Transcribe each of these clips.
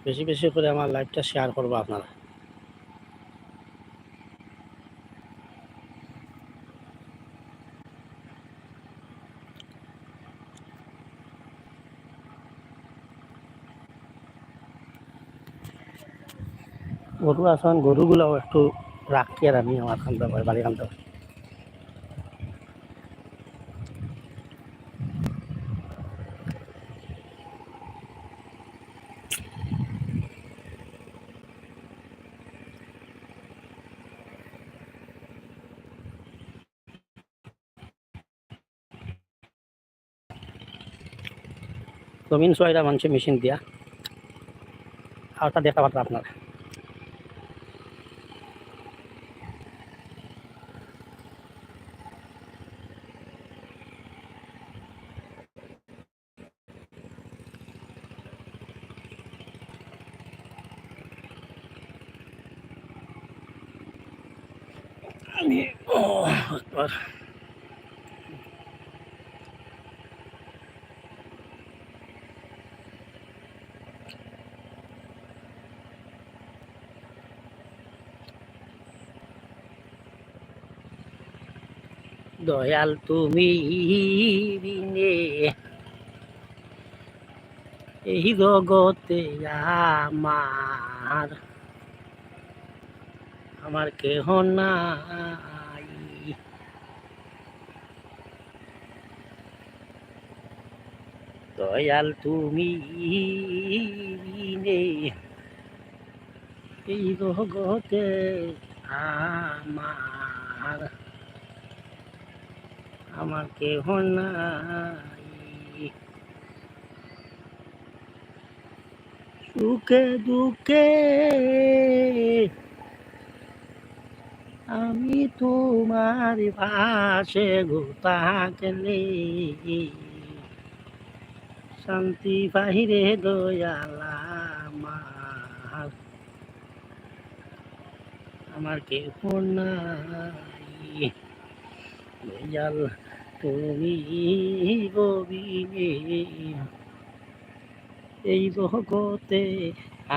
বেশি বেশি করে আমার লাইভটা শেয়ার করবো আপনারা। গরু আসন গরুগুলাও একটু রাখি আর আমি আমার খান্তা পাই বাড়ি খান্তা পাই। জমিন ছয়টা মানুষে মেশিন দিয়া আরটা দেখা পারতো আপনারা। আমি একবার দয়াল তুমি বিনে এই জগতে আমার আমার কেহ নাই। দয়াল তুমি বিনে এই জগতে আমার আমার কেহ নাই। সুখে দুঃখে আমি তোমার পাশে গো থাকলে শান্তি বাহিরে দয়াল আমার আমার কেহ নাই। দয়াল তুমি গবিনে এই জগতে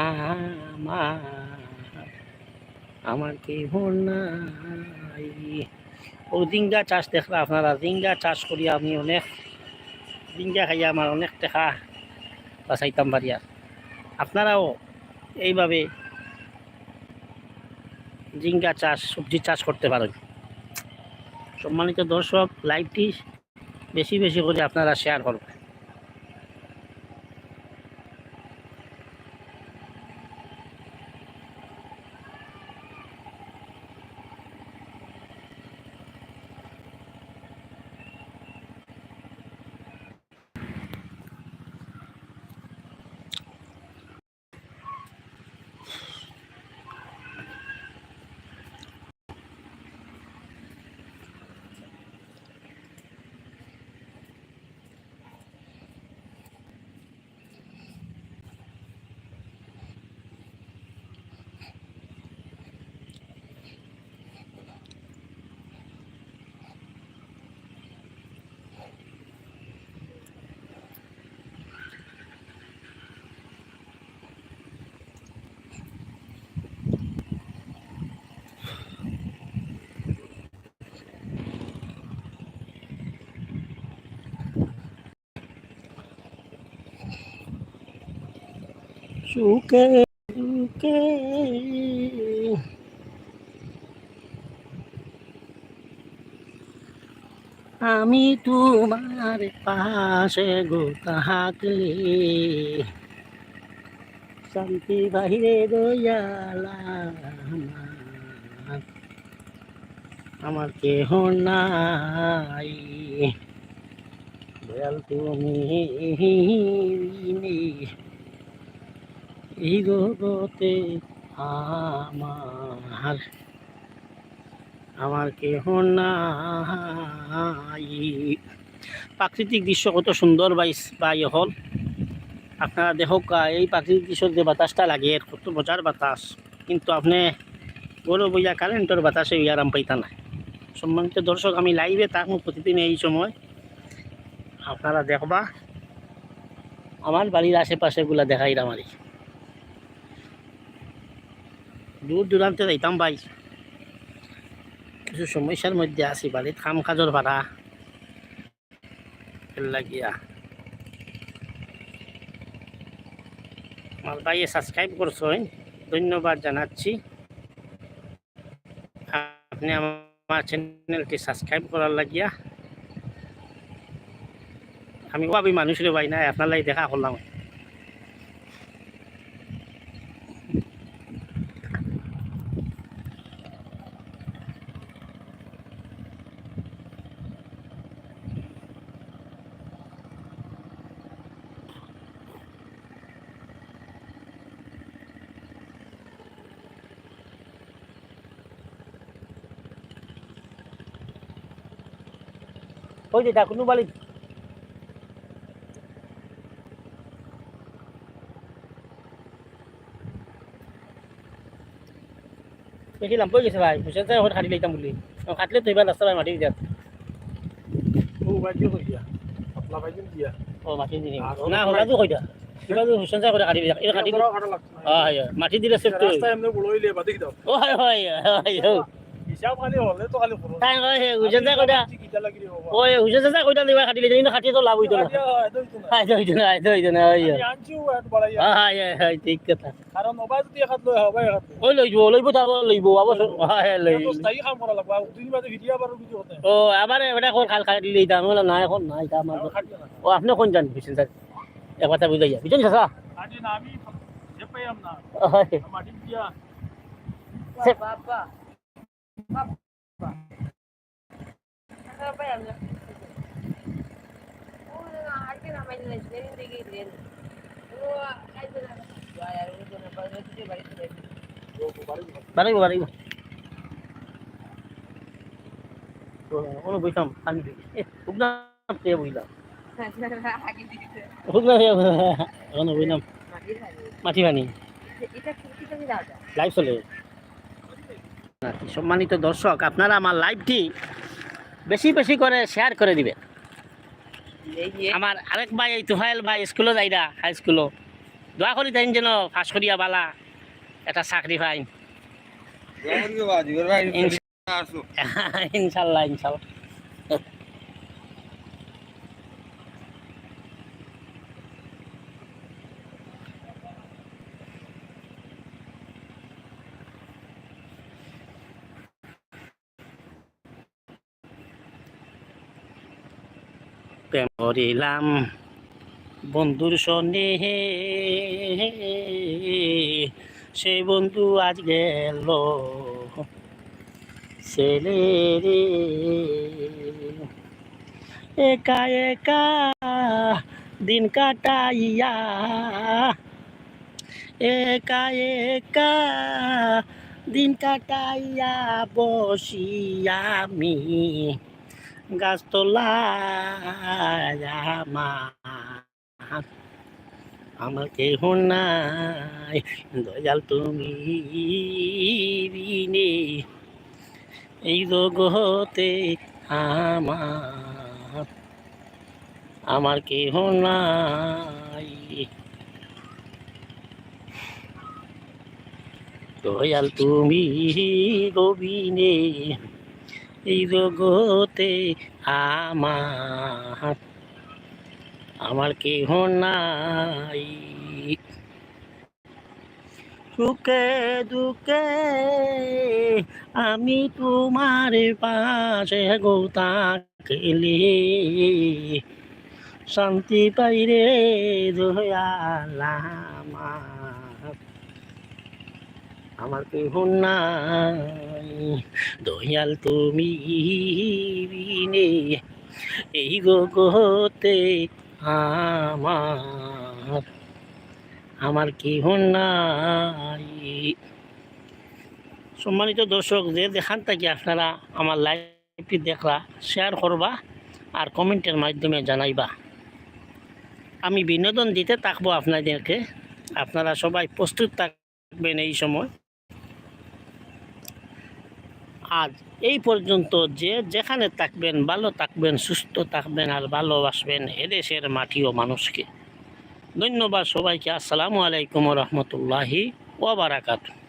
আমার আমার কেহ নাই। ও জিঙ্গা চাষ দেখলা আপনারা, জিঙ্গা চাষ করি আমি অনেক জিঙ্গা খাইয়া আমার অনেক টাকা বাঁচাইতাম পারি। আর আপনারাও এইভাবে জিঙ্গা চাষ সবজি চাষ করতে পারেন। সম্মানিত দর্শক, লাইভটি বেশি বেশি করে আপনারা শেয়ার করবেন। সুখে দুঃখে আমি তোমার পাশে গো থাকলে শান্তি বাহিরে দয়াল আমার কেহ নাই। দয়াল তুমি এই জগতে আমার আমার কেহ নাই। প্রাকৃতিক দৃশ্য কত সুন্দর বাই হল। আপনারা দেখুক এই প্রাকৃতিক দৃশ্যের যে বাতাসটা লাগে কত মজার বাতাস, কিন্তু আপনি গরু বইয়া কারেন্টের বাতাসে আরাম পাইতা না। সম্মানিত দর্শক, আমি লাইভে থাকবো প্রতিদিন এই সময়, আপনারা দেখবা আমার বাড়ির আশেপাশেগুলা দেখাইলাম আর দূর দূরান্তে যাইতাম ভাই, কিছু সমস্যার মধ্যে আছি, বাড়ির কাম কাজর ভাড়া লাগিয়া। আমার ভাইয়ে সাবস্ক্রাইব করছেন, ধন্যবাদ জানাচ্ছি। আপনি আমার চ্যানেলটি সাবস্ক্রাইব করার লাগিয়া। আমি ভাবি মানুষের ভাই নাই, আপনার লাগে দেখা করলাম। ওই যে দেখুন বালি দেখিলাম কই গেছে ভাই, বুঝে যায় ওখানে খাটি লইতাম বলি, কাটলে তো এবার রাস্তা ভাই মাটি দিয়া। ও বাইরে কই দিয়া আপনা বাইরে দিয়া ও মাটি দিনি না হলা তো কইটা এবার তো হুসেন যায় করে কাটি দিয়া এটা কাটি বড় কাটা লাগছে হ্যাঁ মাটি দিলে সেফ তো। রাস্তা এমনি বড়ইলে বাদি দাও ও হয় হয় হয় হিসাব খালি হলে তো খালি করো তাই কয় হুসেন যায় কইটা কিটা লাগি রে বাবা ওই হুসেন যায় কইটা দিবা কাটি লইতে কিন্তু কাটি তো লাভ হইতো না। হাই হইতো না, হাই হইতো না। ওই আনছি এত বড়াই হাই হাই ঠিক কথা। কারণ ওবাই যদি এখাত লই হবে এখাত ওই লইব তারপর লইব অবশ্য হ্যাঁ লইব। তো স্থায়ী কাম করা লাগবে দুই বাদে ভিডিও আবার কিছু হতে ও আবার এটা কোন খাল খাটি লইতাম বলে না এখন না এটা আমার। ও আপনি কোন জান হুসেন যায় এক কথা বুঝাইয়া বুঝছেন চাচা। আজ না আমি যে পাইম না হয় মাটি দিয়া বাবা apa yang oh harga namanya sendiri tinggi oh itu lah bayar itu nampak itu balik বাড়াইব বাড়াইব কোনো বইতাম আমি হুকনা পেয়ে বইলাম হুকনা কোনো বইলাম মাটি পানি লাইভ চলে। সম্মানিত দর্শক, আপনারা আমার লাইভটি বেশি বেশি করে শেয়ার করে দিবে। আমার আরেক ভাই এই তুহাইল ভাই স্কুলে যাই না, হাই স্কুলও দোয়া করি তাই যেন পাস করিয়া বালা একটা চাকরি পাই ইনশাল্লাহ ইনশাল্লাহ। প্রেম করিলাম বন্ধুর সনে, সেই বন্ধু আজ গেল ছেলে রে, একা একা দিন কাটাইয়া, একা একা দিন কাটাইয়া বসি আমি গাছতলায় আমার কেহ নাই দয়াল তুমি বিনে এই জগতে আমার কেহ নাই দয়াল তুমি গবিনে এই জগতে আমার কেহ নাই। সুখে দুঃখে আমি তোমার পাশে গো থাকলে শান্তি পাইরে দয়াল আমার কেহ নাই দয়াল তুমি বিনে এই জগতে আমার কেহ নাই। সম্মানিত দর্শক, যে দেখান থাকি আপনারা আমার লাইভটি দেখলা শেয়ার করবা আর কমেন্টের মাধ্যমে জানাইবা। আমি বিনোদন দিতে থাকবো আপনাদেরকে, আপনারা সবাই প্রস্তুত থাকবেন এই সময়। আজ এই পর্যন্ত, যে যেখানে থাকবেন ভালো থাকবেন, সুস্থ থাকবেন আর ভালোবাসবেন এদেশের মাটি ও মানুষকে। ধন্যবাদ সবাইকে। আসসালামু আলাইকুম রহমতুল্লাহি ওয়া বারাকাতুহু।